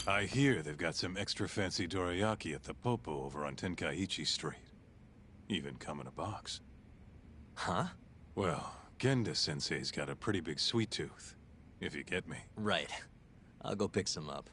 I hear they've got some extra fancy dorayaki at the Popo over on Tenkaichi Street. Even come in a box. Huh? Well, Genda-sensei's got a pretty big sweet tooth, if you get me. Right. I'll go pick some up.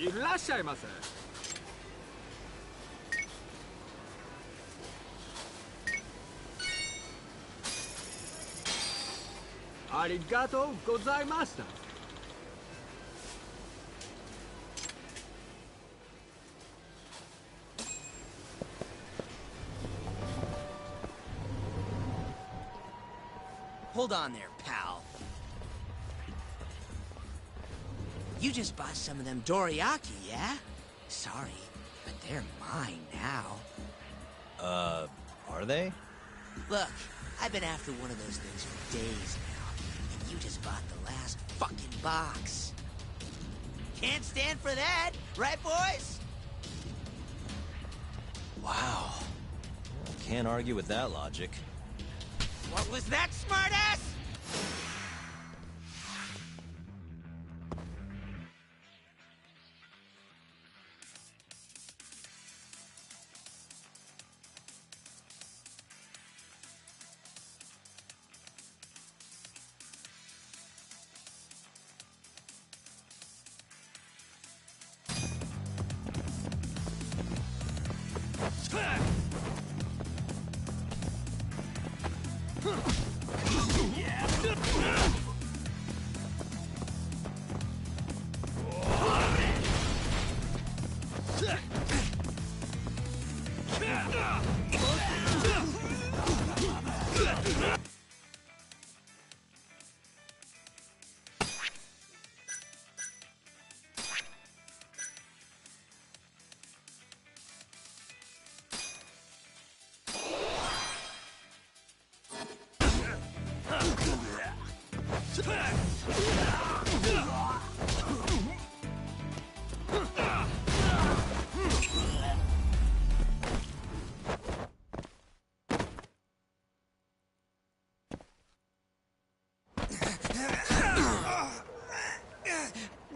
いらっしゃいませ。ありがとうございました。Hold on there, pal. You just bought some of them dorayaki, yeah? Sorry, but they're mine now. Are they? Look, I've been after one of those things for days now, and you just bought the last fucking box. Can't stand for that, right, boys? Wow. Can't argue with that logic. What was that, smartass?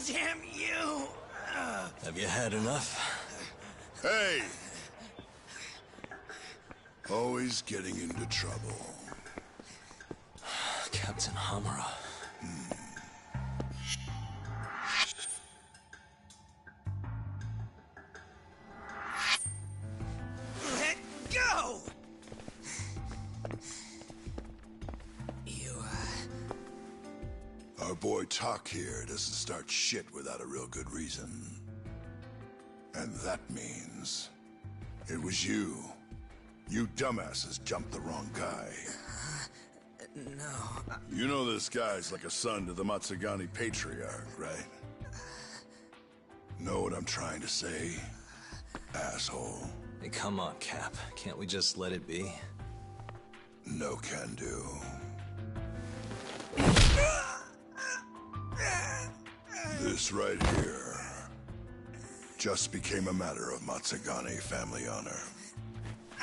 Damn you! Have you had enough? Hey! Always getting into trouble. Captain Hamura. Let go! You, Our boy Tak here doesn't start shit without a real good reason. And that means... it was you. You dumbasses jumped the wrong guy. no. You know this guy's like a son to the Matsugani Patriarch, right? Know what I'm trying to say? Asshole. Hey, come on, Cap. Can't we just let it be? No can do. This right here just became a matter of Matsugani family honor.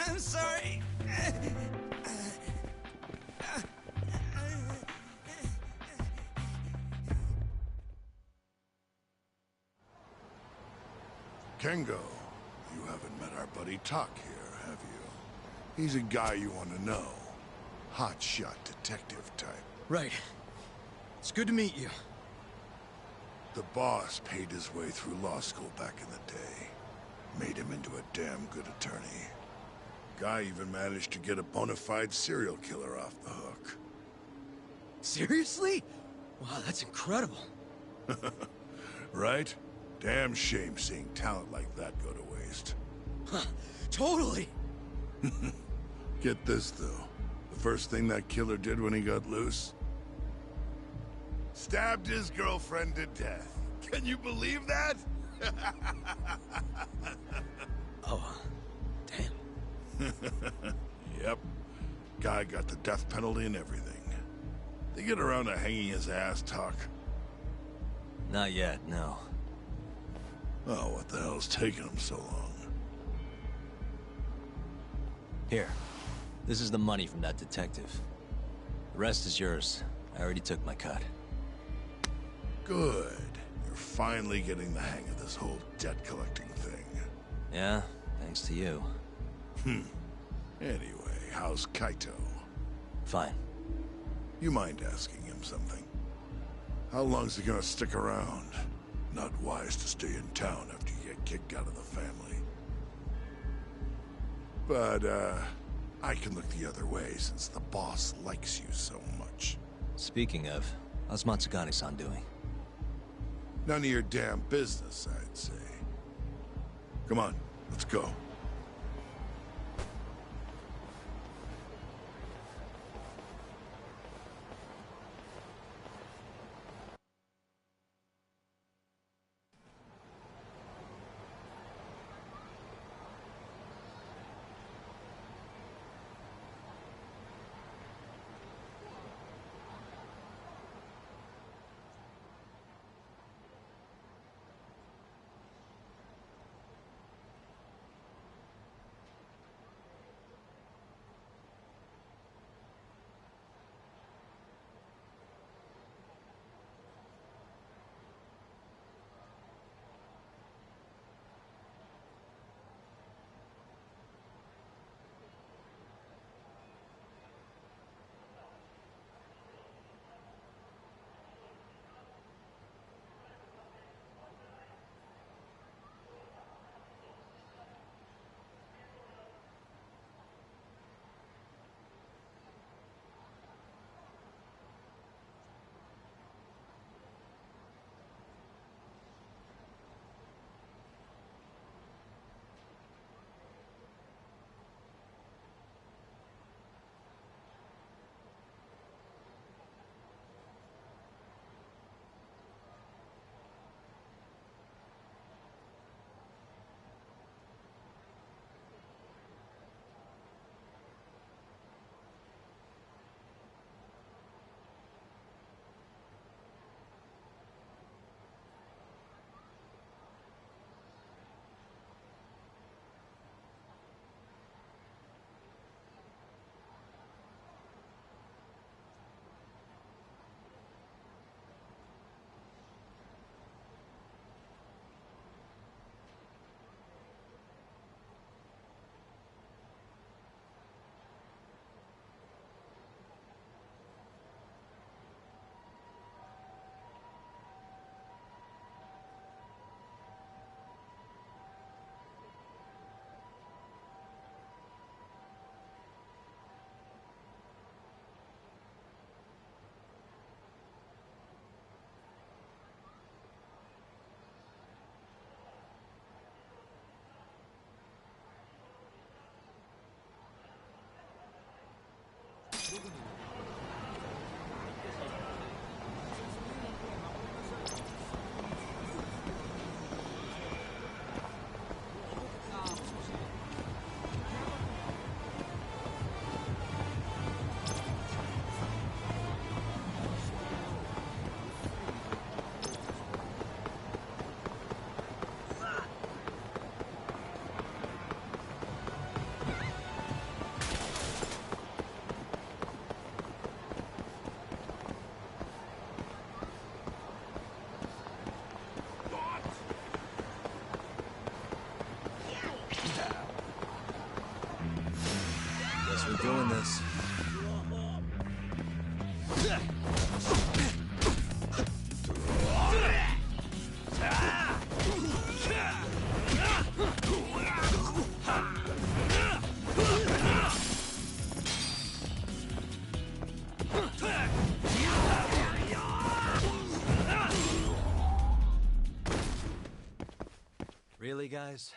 I'm sorry. Kengo, you haven't met our buddy Tak here, have you? He's a guy you want to know. Hotshot detective type. Right. It's good to meet you. The boss paid his way through law school back in the day. Made him into a damn good attorney. Guy even managed to get a bona fide serial killer off the hook. Seriously? Wow, that's incredible. Right? Damn shame seeing talent like that go to waste. Huh, totally. Get this, though. The first thing that killer did when he got loose? Stabbed his girlfriend to death. Can you believe that? Oh, damn. Yep. Guy got the death penalty and everything. They get around to hanging his ass, Talk. Not yet, no. Oh, what the hell's taking him so long? Here. This is the money from that detective. The rest is yours. I already took my cut. Good. You're finally getting the hang of this whole debt-collecting thing. Yeah, thanks to you. Anyway, how's Kaito? Fine. You mind asking him something? How long's he gonna stick around? Not wise to stay in town after you get kicked out of the family. But, I can look the other way since the boss likes you so much. Speaking of, how's Matsugane-san doing? None of your damn business, I'd say. Come on, let's go. guys?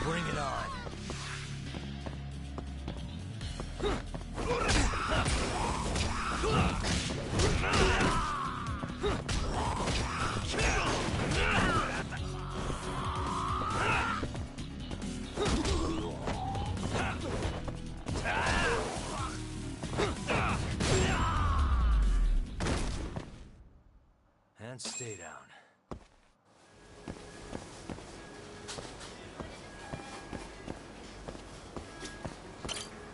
Bring it on. And stay down.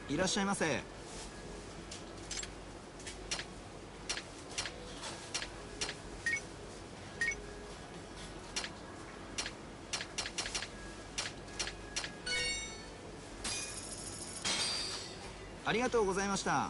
いらっしゃいませ。ありがとうございました。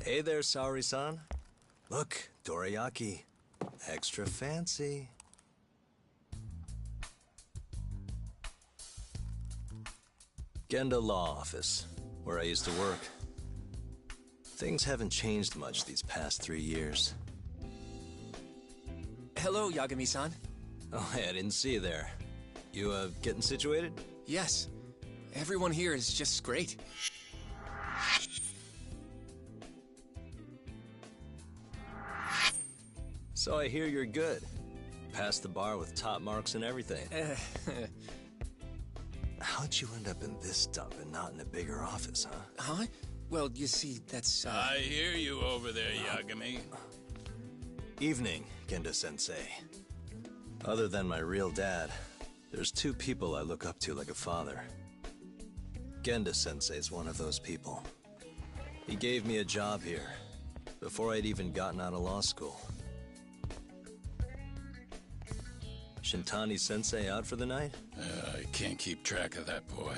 Hey there, Saori-san. Look, dorayaki. Extra fancy. Genda Law Office, where I used to work. Things haven't changed much these past 3 years. Hello, Yagami-san. Oh, hey, I didn't see you there. You, getting situated? Yes. Everyone here is just great. So I hear you're good. Passed the bar with top marks and everything. How'd you end up in this dump and not in a bigger office, huh? Huh? Well, you see, that's, I hear you over there, Yagami. Evening, Genda-sensei. Other than my real dad, there's 2 people I look up to like a father. Genda-sensei's one of those people. He gave me a job here, before I'd even gotten out of law school. Shintani-sensei out for the night? I can't keep track of that boy.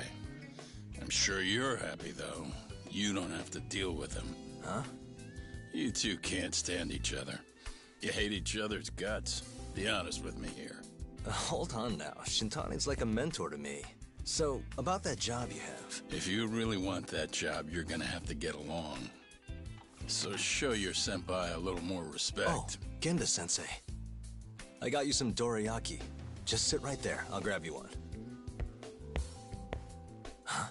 I'm sure you're happy, though. You don't have to deal with him. Huh? You two can't stand each other. You hate each other's guts. Be honest with me here. Hold on now. Shintani's like a mentor to me. So, about that job you have. If you really want that job, you're gonna have to get along. So show your senpai a little more respect. Oh, Genda-sensei. I got you some dorayaki. Just sit right there. I'll grab you one. Huh?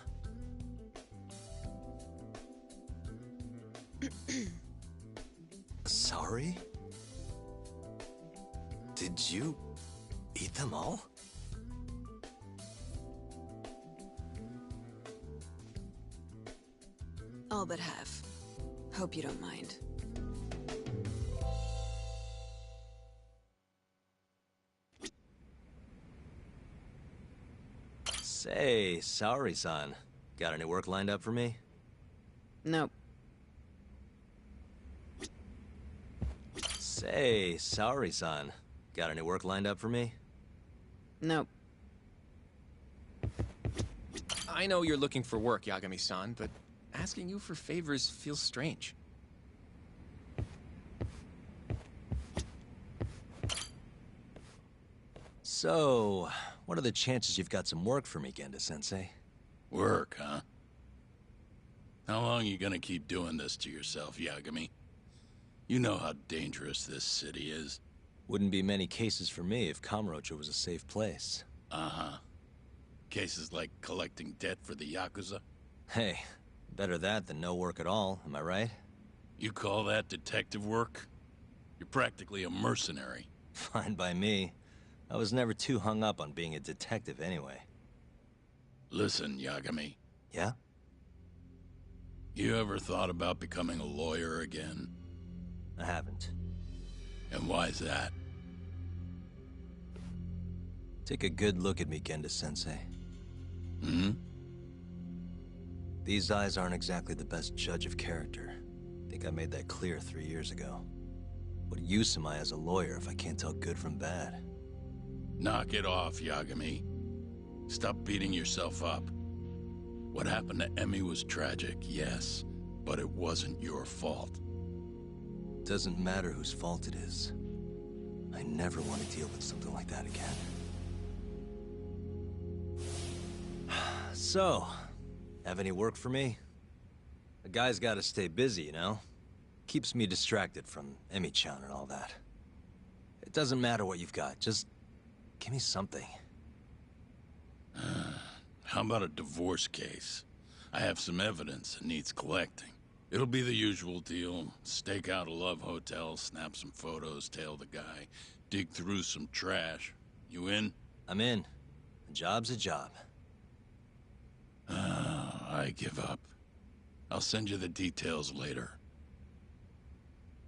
Sorry? Did you eat them all? All but half. Hope you don't mind. Say, Saori-san, got any work lined up for me? Nope. Say, Saori-san, got any work lined up for me? Nope. I know you're looking for work, Yagami-san, but asking you for favors feels strange. So, what are the chances you've got some work for me, Genda-sensei? Work, huh? How long you gonna keep doing this to yourself, Yagami? You know how dangerous this city is. Wouldn't be many cases for me if Kamurocho was a safe place. Uh-huh. Cases like collecting debt for the Yakuza? Hey, better that than no work at all, am I right? You call that detective work? You're practically a mercenary. Fine by me. I was never too hung up on being a detective anyway. Listen, Yagami. Yeah? You ever thought about becoming a lawyer again? I haven't. And why's that? Take a good look at me, Genda-sensei. Hmm? These eyes aren't exactly the best judge of character. I think I made that clear 3 years ago. What use am I as a lawyer if I can't tell good from bad? Knock it off, Yagami. Stop beating yourself up. What happened to Emmy was tragic, yes, but it wasn't your fault. Doesn't matter whose fault it is. I never want to deal with something like that again. So, have any work for me? A guy's gotta stay busy, you know? Keeps me distracted from Emmy-chan and all that. It doesn't matter what you've got, just give me something. How about a divorce case? I have some evidence that needs collecting. It'll be the usual deal. Stake out a love hotel, snap some photos, tail the guy, dig through some trash. You in? I'm in. A job's a job. I give up. I'll send you the details later.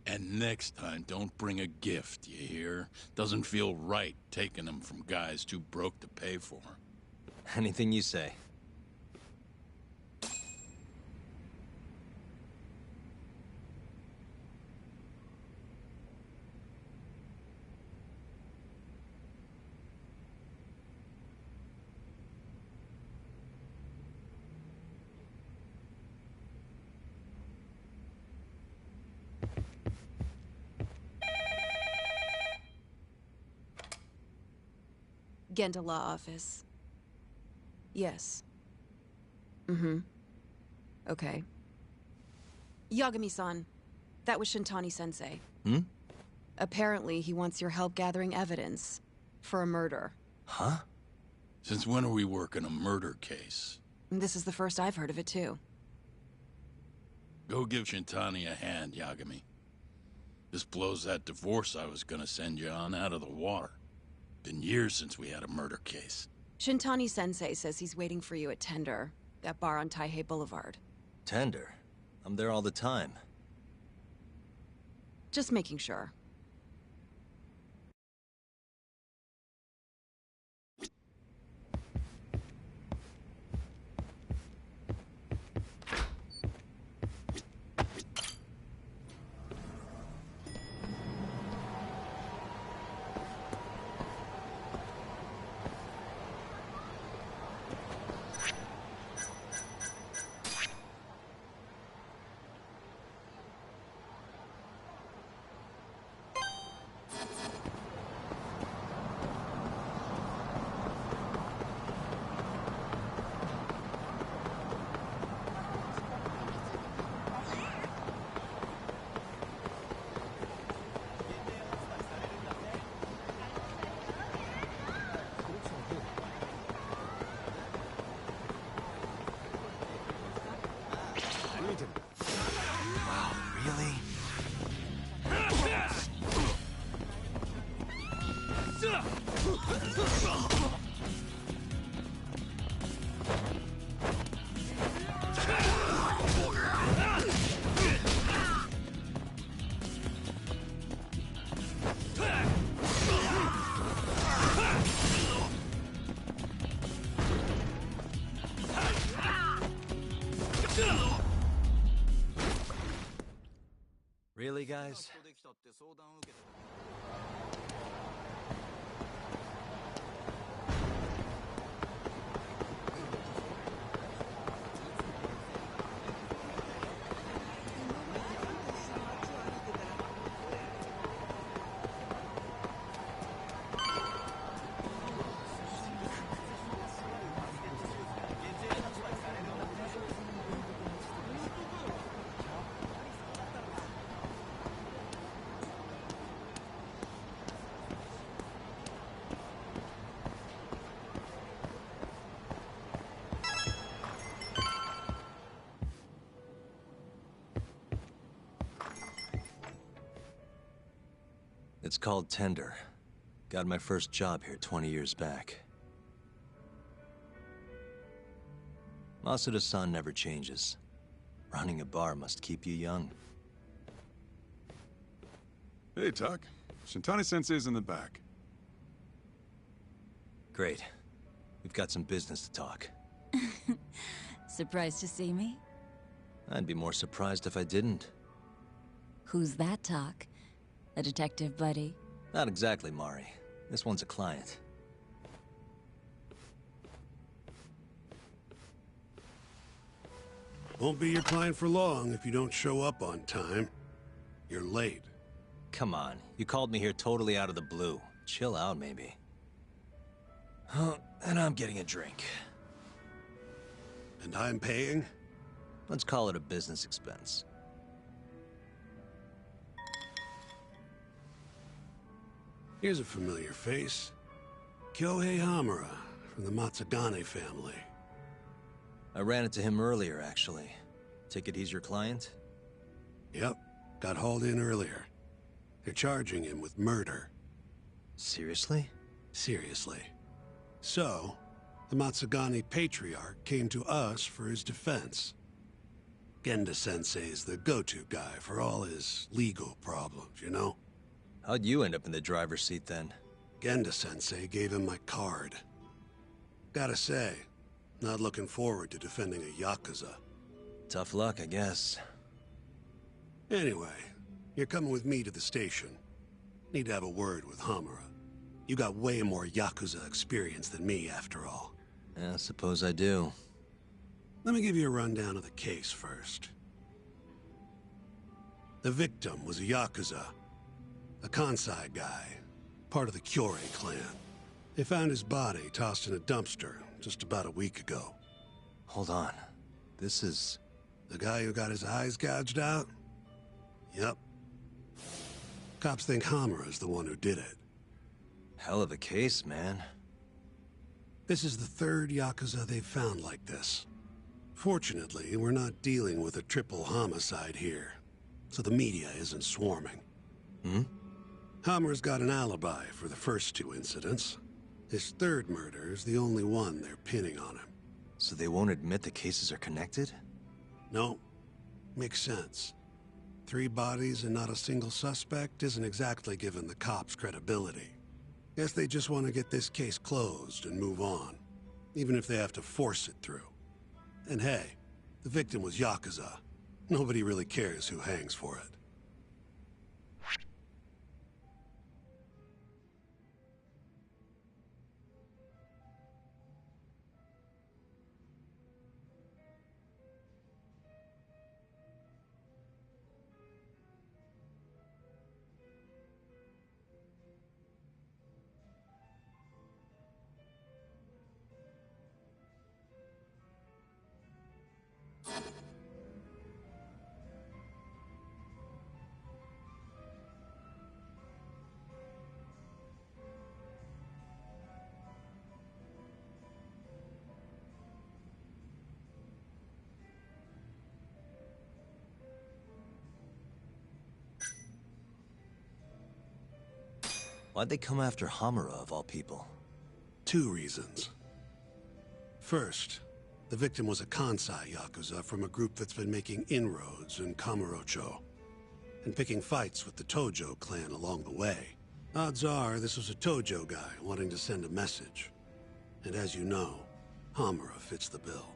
And next time, don't bring a gift, you hear? Doesn't feel right taking them from guys too broke to pay for. Anything you say. Genda Law Office. Yes. Mm-hmm. Okay. Yagami-san, that was Shintani-sensei. Hmm? Apparently, he wants your help gathering evidence for a murder. Huh? Since when are we working a murder case? This is the first I've heard of it, too. Go give Shintani a hand, Yagami. This blows that divorce I was gonna send you on out of the water. Been years since we had a murder case. Shintani-sensei says he's waiting for you at Tender, that bar on Taihei Boulevard. Tender? I'm there all the time. Just making sure. Wow, really? Really, guys? It's called Tender. Got my first job here 20 years back. Masuda-san never changes. Running a bar must keep you young. Hey, Tuck. Shintani-sensei's in the back. Great. We've got some business to talk. Surprised to see me? I'd be more surprised if I didn't. Who's that, Talk? A detective buddy? Not exactly, Mari. This one's a client. Won't be your client for long if you don't show up on time. You're late. Come on, you called me here totally out of the blue. Chill out, maybe. Oh, and I'm getting a drink. And I'm paying? Let's call it a business expense. Here's a familiar face. Kyohei Hamura, from the Matsugane family. I ran into him earlier, actually. Take it he's your client? Yep, got hauled in earlier. They're charging him with murder. Seriously? Seriously. So, the Matsugane Patriarch came to us for his defense. Genda-sensei's the go-to guy for all his legal problems, you know? How'd you end up in the driver's seat, then? Genda-sensei gave him my card. Gotta say, not looking forward to defending a Yakuza. Tough luck, I guess. Anyway, you're coming with me to the station. Need to have a word with Hamura. You got way more Yakuza experience than me, after all. Yeah, I suppose I do. Let me give you a rundown of the case first. The victim was a Yakuza. A Kansai guy. Part of the Kyorei clan. They found his body tossed in a dumpster just about a week ago. Hold on. This is... The guy who got his eyes gouged out? Yep. Cops think Hamura's the one who did it. Hell of a case, man. This is the third Yakuza they've found like this. Fortunately, we're not dealing with a triple homicide here, so the media isn't swarming. Hmm? Hamura's got an alibi for the first two incidents. His third murder is the only one they're pinning on him. So they won't admit the cases are connected? No. Makes sense. 3 bodies and not a single suspect isn't exactly giving the cops credibility. Guess they just want to get this case closed and move on, even if they have to force it through. And hey, the victim was Yakuza. Nobody really cares who hangs for it. Why'd they come after Hamura, of all people? 2 reasons. First, the victim was a Kansai Yakuza from a group that's been making inroads in Kamurocho, and picking fights with the Tojo clan along the way. Odds are this was a Tojo guy wanting to send a message. And as you know, Hamura fits the bill.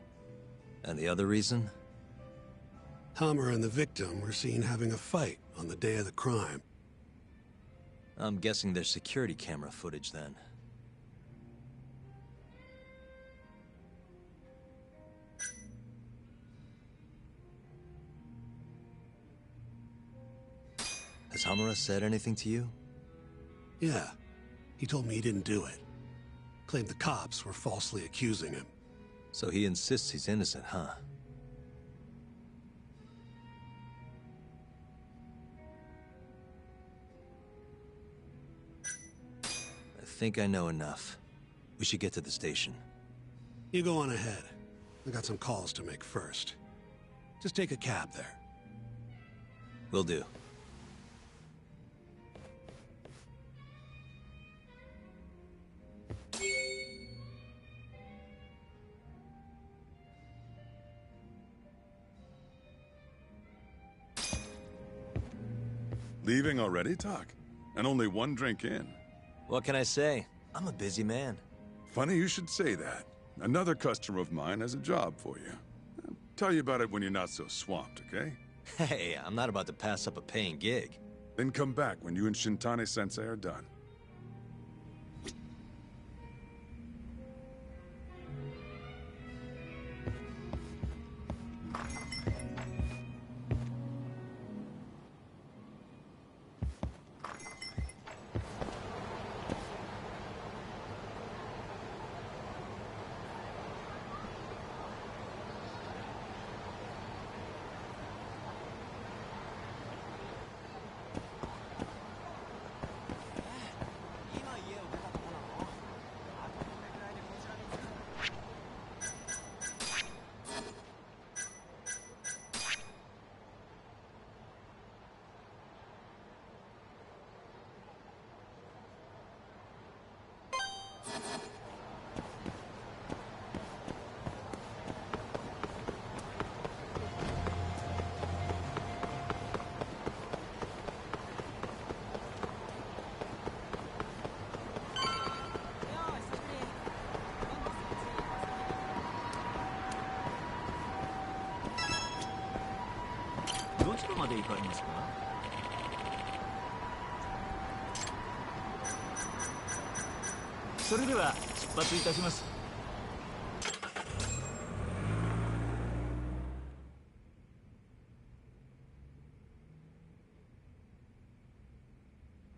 And the other reason? Hamura and the victim were seen having a fight on the day of the crime. I'm guessing there's security camera footage, then. Has Hamura said anything to you? Yeah. He told me he didn't do it. Claimed the cops were falsely accusing him. So he insists he's innocent, huh? I think I know enough. We should get to the station. You go on ahead. I got some calls to make first. Just take a cab there. Will do. Leaving already, Tak? And only one drink in. What can I say? I'm a busy man. Funny you should say that. Another customer of mine has a job for you. I'll tell you about it when you're not so swamped, okay? Hey, I'm not about to pass up a paying gig. Then come back when you and Shintani-sensei are done.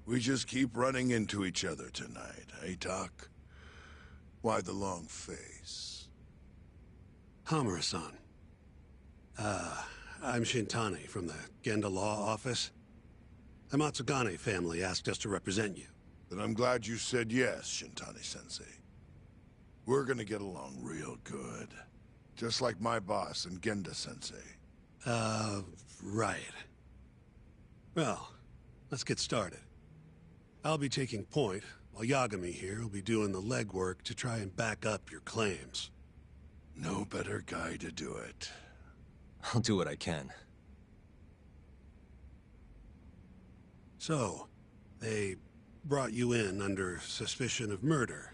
We just keep running into each other tonight, eh, Doc? Why the long face? Hamura-san. I'm Shintani from the Genda Law Office. The Matsugane family asked us to represent you. Then I'm glad you said yes, Shintani-sensei. We're gonna get along real good. Just like my boss and Genda-sensei. Right. Well, let's get started. I'll be taking point, while Yagami here will be doing the legwork to try and back up your claims. No better guy to do it. I'll do what I can. So, they brought you in under suspicion of murder.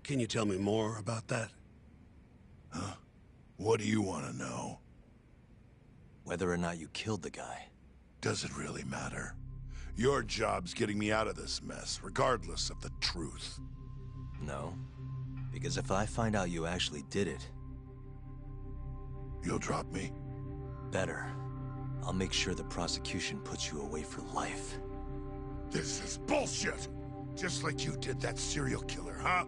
Can you tell me more about that? Huh? What do you want to know? Whether or not you killed the guy. Does it really matter? Your job's getting me out of this mess, regardless of the truth. No. Because if I find out you actually did it... You'll drop me? Better. I'll make sure the prosecution puts you away for life. This is bullshit! Just like you did that serial killer, huh?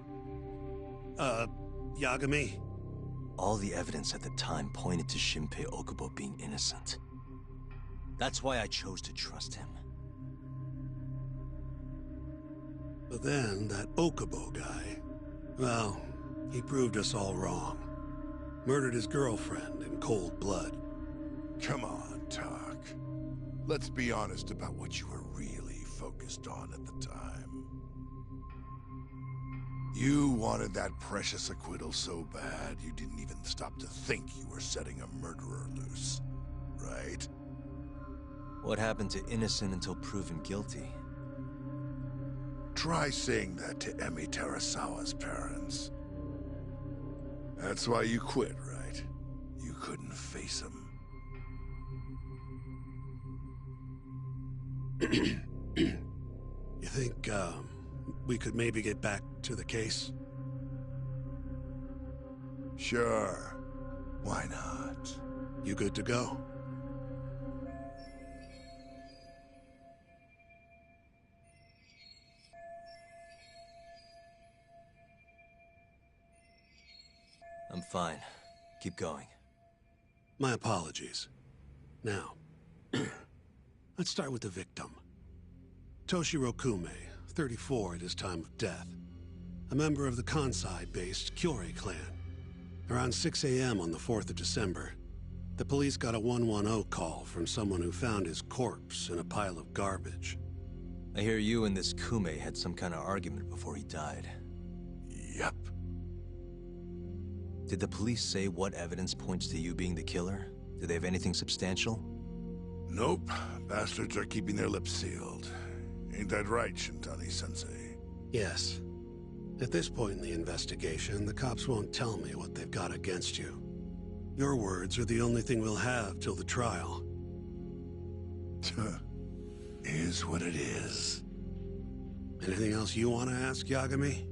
Yagami? All the evidence at the time pointed to Shinpei Okubo being innocent. That's why I chose to trust him. But then, that Okubo guy... Well, he proved us all wrong. Murdered his girlfriend in cold blood. Come on, Tak. Let's be honest about what you were really focused on at the time. You wanted that precious acquittal so bad, you didn't even stop to think you were setting a murderer loose. Right? What happened to innocent until proven guilty? Try saying that to Emi Terasawa's parents. That's why you quit, right? You couldn't face him. You think, we could maybe get back to the case? Sure. Why not? You good to go? I'm fine. Keep going. My apologies. Now, let's start with the victim. Toshiro Kume, 34 at his time of death. A member of the Kansai-based Kyorei clan. Around 6 a.m. on the 4th of December, the police got a 110 call from someone who found his corpse in a pile of garbage. I hear you and this Kume had some kind of argument before he died. Yep. Did the police say what evidence points to you being the killer? Do they have anything substantial? Nope. Bastards are keeping their lips sealed. Ain't that right, Shintani-sensei? Yes. At this point in the investigation, the cops won't tell me what they've got against you. Your words are the only thing we'll have till the trial. Is what it is. Anything else you want to ask, Yagami?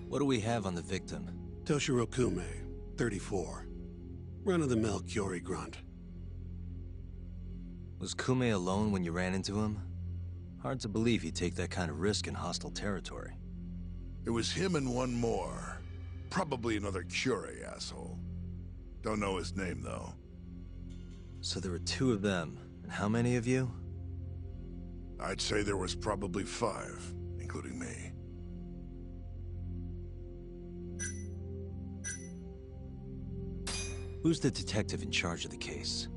What do we have on the victim? Toshiro Kume, 34. Run-of-the-mill Kyori grunt. Was Kume alone when you ran into him? Hard to believe he'd take that kind of risk in hostile territory. It was him and one more. Probably another Curie asshole. Don't know his name, though. So there were 2 of them. And how many of you? I'd say there was probably 5, including me. Who's the detective in charge of the case?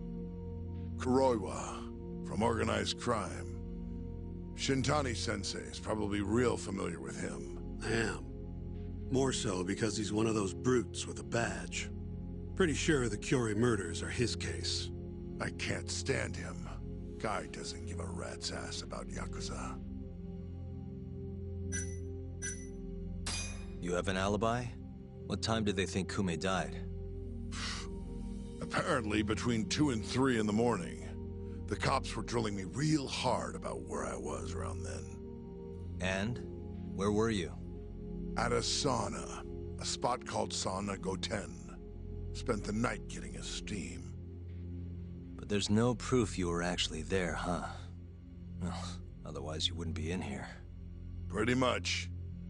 Kuroiwa, from Organized Crime. Shintani-sensei is probably real familiar with him. I am. More so because he's one of those brutes with a badge. Pretty sure the Curie murders are his case. I can't stand him. Guy doesn't give a rat's ass about Yakuza. You have an alibi? What time did they think Kume died? Apparently between 2 and 3 in the morning. The cops were drilling me real hard about where I was around then. And? Where were you? At a sauna. A spot called Sauna Goten. Spent the night getting a steam. But there's no proof you were actually there, huh? Well, otherwise you wouldn't be in here. Pretty much.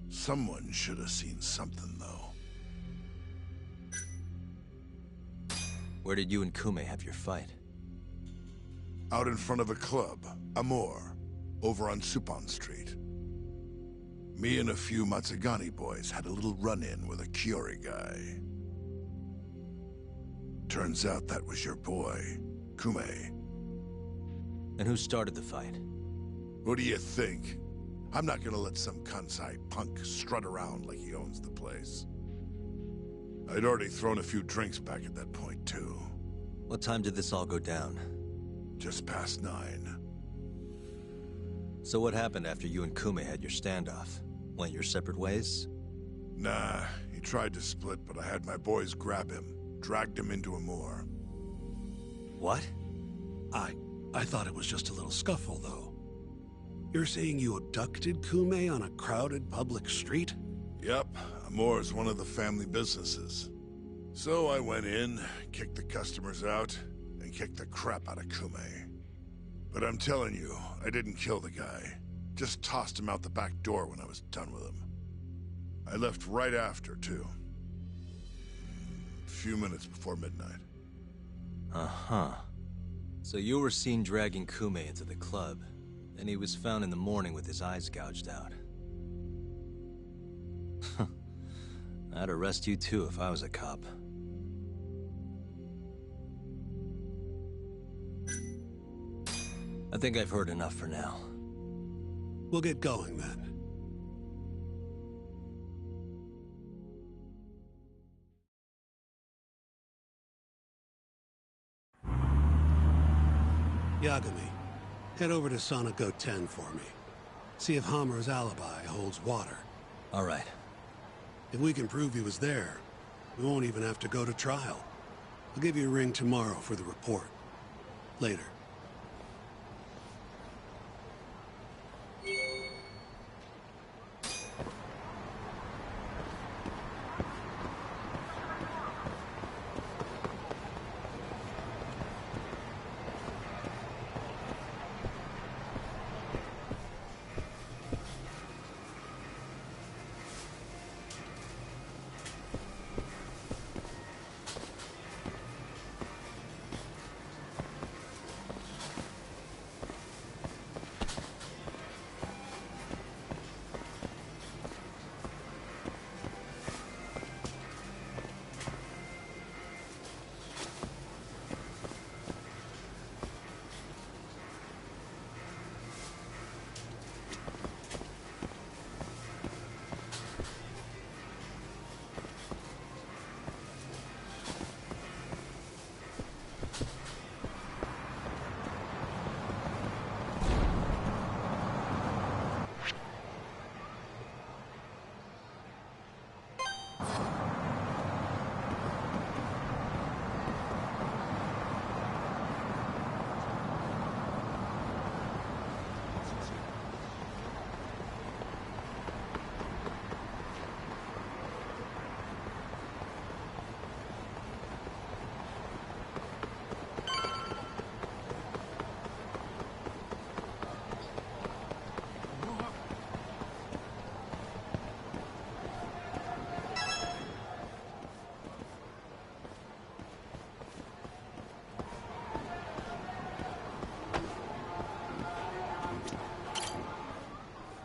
Someone should have seen something, though. Where did you and Kume have your fight? Out in front of a club, Amor, over on Supon Street. Me and a few Matsugani boys had a little run-in with a Curie guy. Turns out that was your boy, Kume. And who started the fight? What do you think? I'm not gonna let some Kansai punk strut around like he owns the place. I'd already thrown a few drinks back at that point, too. What time did this all go down? Just past 9. So what happened after you and Kume had your standoff? Went your separate ways? Nah, he tried to split, but I had my boys grab him. Dragged him into Amor. What? I thought it was just a little scuffle, though. You're saying you abducted Kume on a crowded public street? Yep, Amor's one of the family businesses. So I went in, kicked the customers out, and kicked the crap out of Kume. But I'm telling you, I didn't kill the guy. Just tossed him out the back door when I was done with him. I left right after, too. A few minutes before midnight. Uh-huh. So you were seen dragging Kume into the club, and he was found in the morning with his eyes gouged out. I'd arrest you too if I was a cop. I think I've heard enough for now. We'll get going then. Yagami, head over to Sauna Goten for me. See if Hammer's alibi holds water. All right. If we can prove he was there, we won't even have to go to trial. I'll give you a ring tomorrow for the report. Later.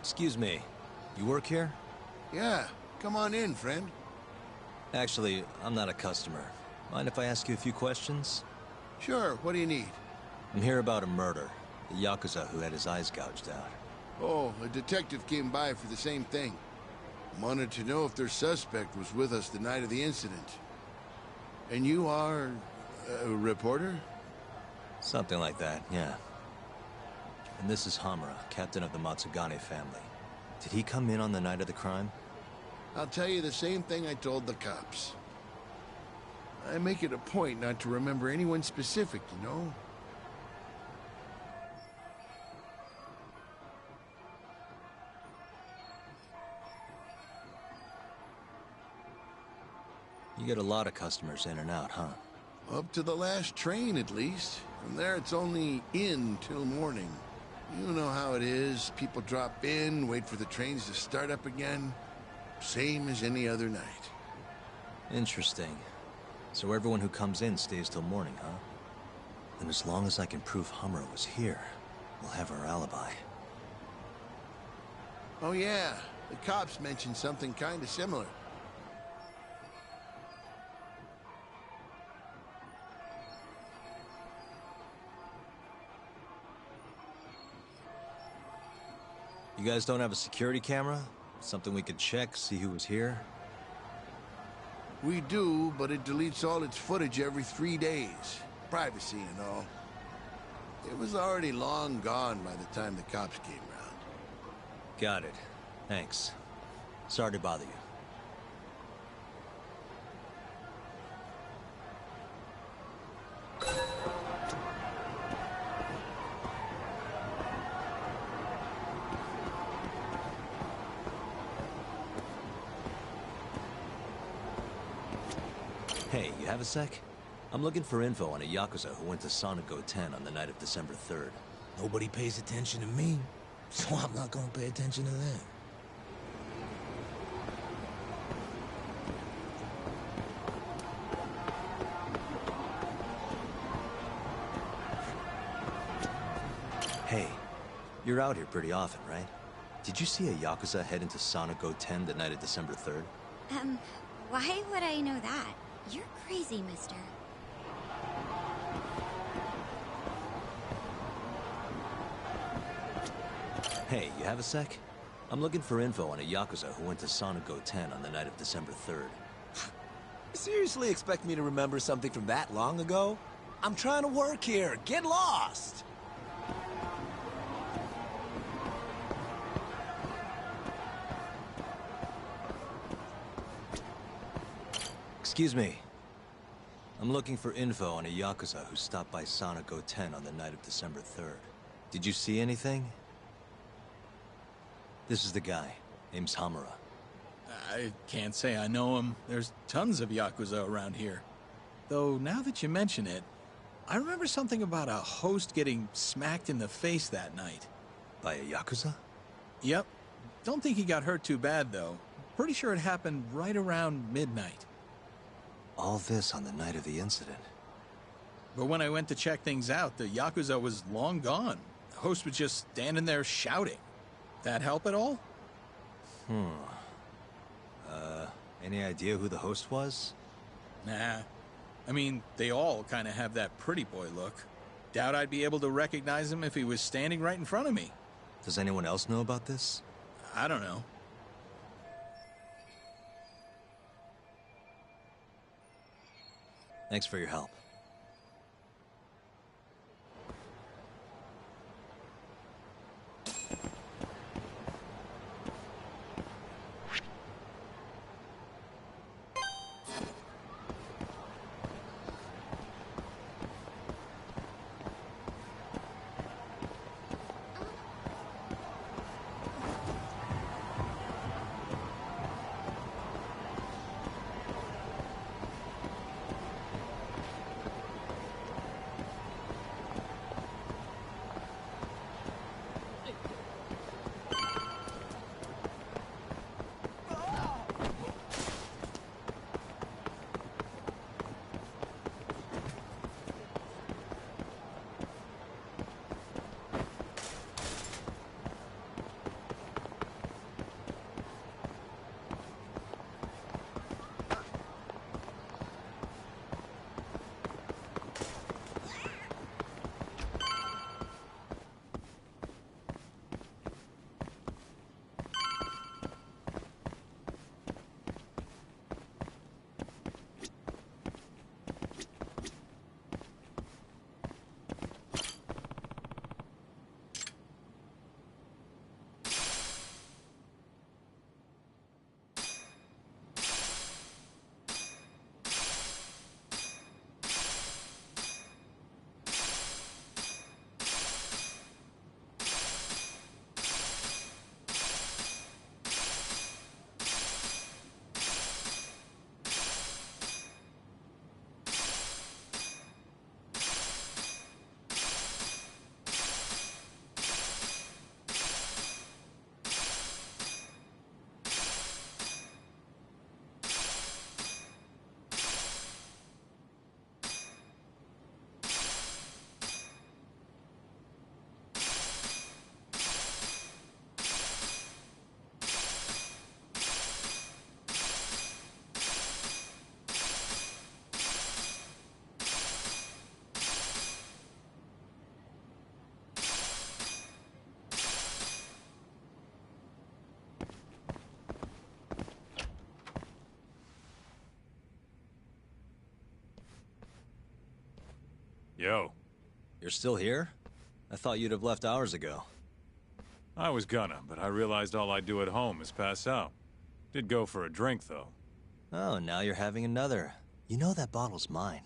Excuse me. You work here? Yeah, come on in, friend. Actually, I'm not a customer. Mind if I ask you a few questions? Sure, what do you need? I'm here about a murder. The Yakuza who had his eyes gouged out. Oh, a detective came by for the same thing. Wanted to know if their suspect was with us the night of the incident. And you are... a reporter? Something like that, yeah. And this is Hamura, captain of the Matsugane family. Did he come in on the night of the crime? I'll tell you the same thing I told the cops. I make it a point not to remember anyone specific, you know? You get a lot of customers in and out, huh? Up to the last train, at least. From there, it's only in till morning. You know how it is. People drop in, wait for the trains to start up again. Same as any other night. Interesting. So everyone who comes in stays till morning, huh? Then as long as I can prove Hamura was here, we'll have our alibi. Oh yeah, the cops mentioned something kind of similar. You guys don't have a security camera? Something we could check, see who was here? We do, but it deletes all its footage every 3 days. Privacy and all. It was already long gone by the time the cops came round. Got it. Thanks. Sorry to bother you. Hey, you have a sec? I'm looking for info on a Yakuza who went to Sonigo 10 on the night of December 3rd. Nobody pays attention to me, so I'm not gonna pay attention to them. Hey, you're out here pretty often, right? Did you see a Yakuza head into Sonigo 10 the night of December 3rd? Why would I know that? You're crazy, mister. Hey, you have a sec? I'm looking for info on a Yakuza who went to Sonigo 10 on the night of December 3rd. You seriously expect me to remember something from that long ago? I'm trying to work here. Get lost! Excuse me. I'm looking for info on a Yakuza who stopped by Sonigo 10 on the night of December 3rd. Did you see anything? This is the guy. Name's Hamura. I can't say I know him. There's tons of Yakuza around here. Though, now that you mention it, I remember something about a host getting smacked in the face that night. By a Yakuza? Yep. Don't think he got hurt too bad, though. Pretty sure it happened right around midnight. All this on the night of the incident. But when I went to check things out, the Yakuza was long gone. The host was just standing there shouting. That help at all? Any idea who the host was? Nah. I mean, they all kind of have that pretty boy look. Doubt I'd be able to recognize him if he was standing right in front of me. Does anyone else know about this? I don't know. Thanks for your help. Yo. You're still here? I thought you'd have left hours ago. I was gonna, but I realized all I do at home is pass out. Did go for a drink, though. Oh, now you're having another. You know that bottle's mine.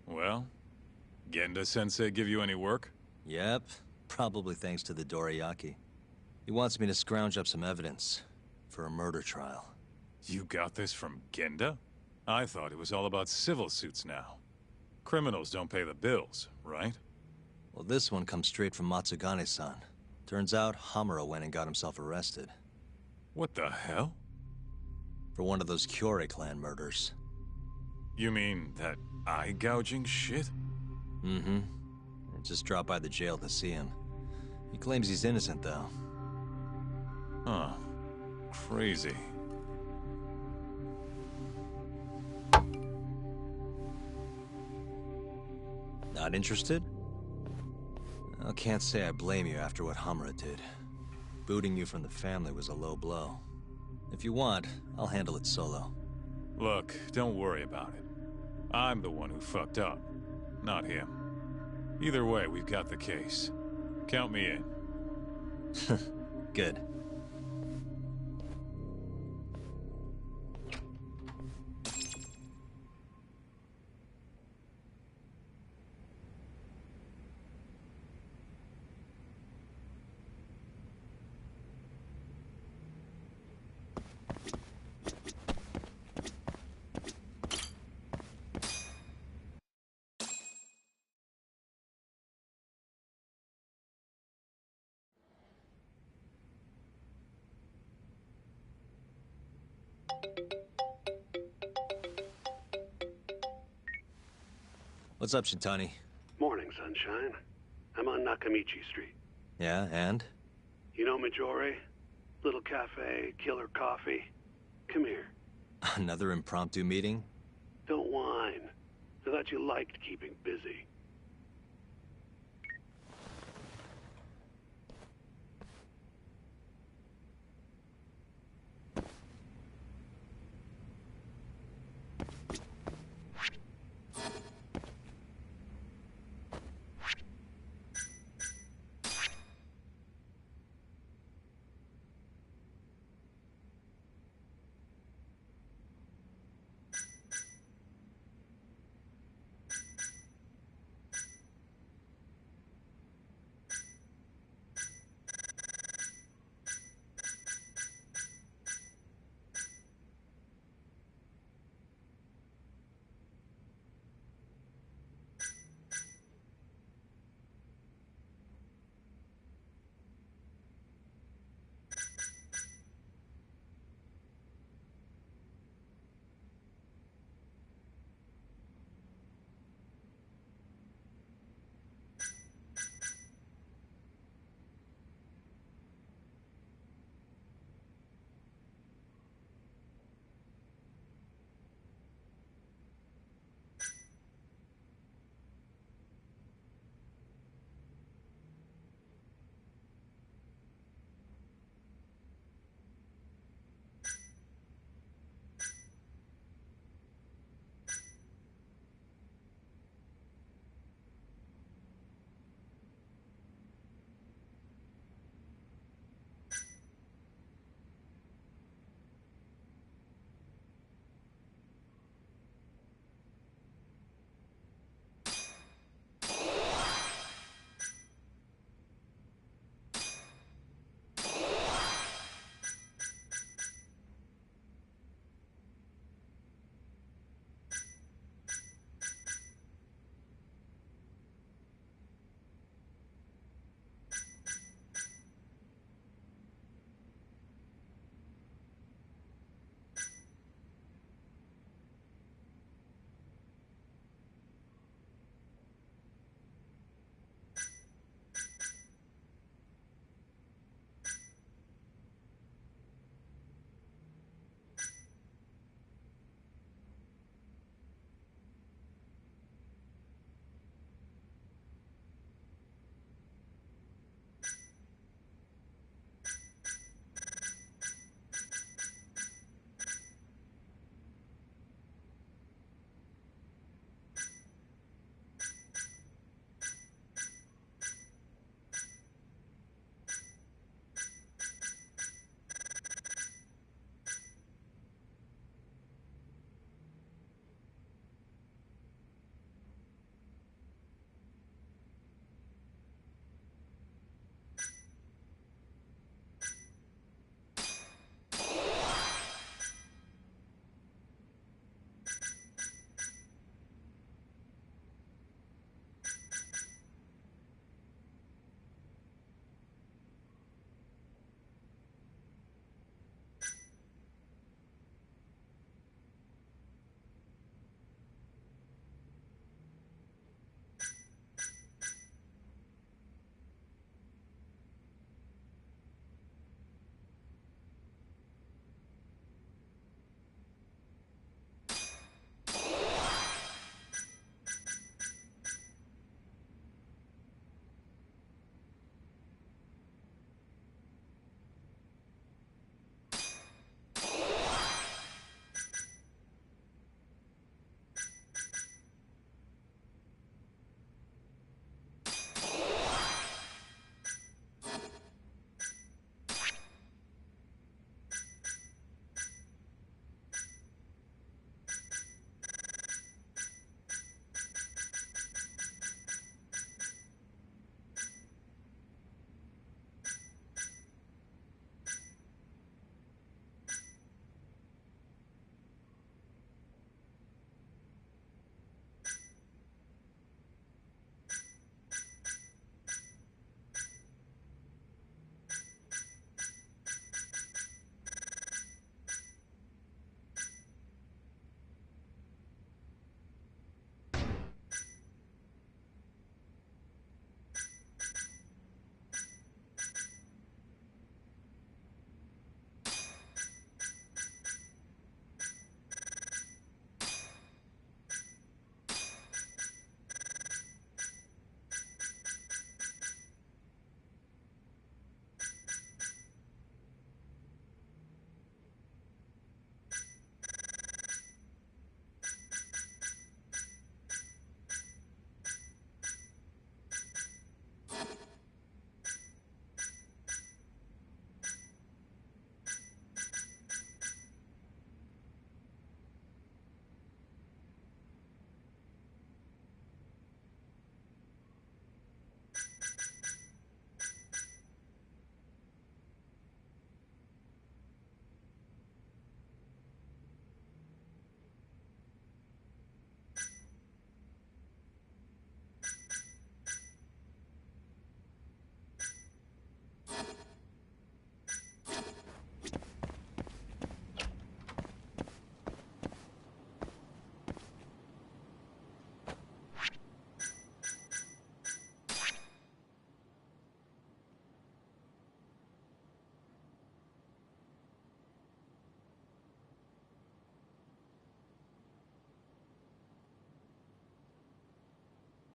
Well, Genda-sensei give you any work? Yep, probably thanks to the Dorayaki. He wants me to scrounge up some evidence for a murder trial. You got this from Genda? I thought it was all about civil suits now. Criminals don't pay the bills, right? Well, this one comes straight from Matsugane-san. Turns out Hamura went and got himself arrested. What the hell? For one of those Kyorei clan murders. You mean that eye-gouging shit? Mm-hmm. I just dropped by the jail to see him. He claims he's innocent, though. Huh. Crazy. Not interested? I can't say I blame you after what Hamura did. Booting you from the family was a low blow. If you want, I'll handle it solo. Look, don't worry about it. I'm the one who fucked up, not him. Either way, we've got the case. Count me in. Good. What's up, Shintani? Morning, sunshine. I'm on Nakamichi Street. Yeah, and? You know Majore? Little cafe, killer coffee. Come here. Another impromptu meeting? Don't whine. I thought you liked keeping busy.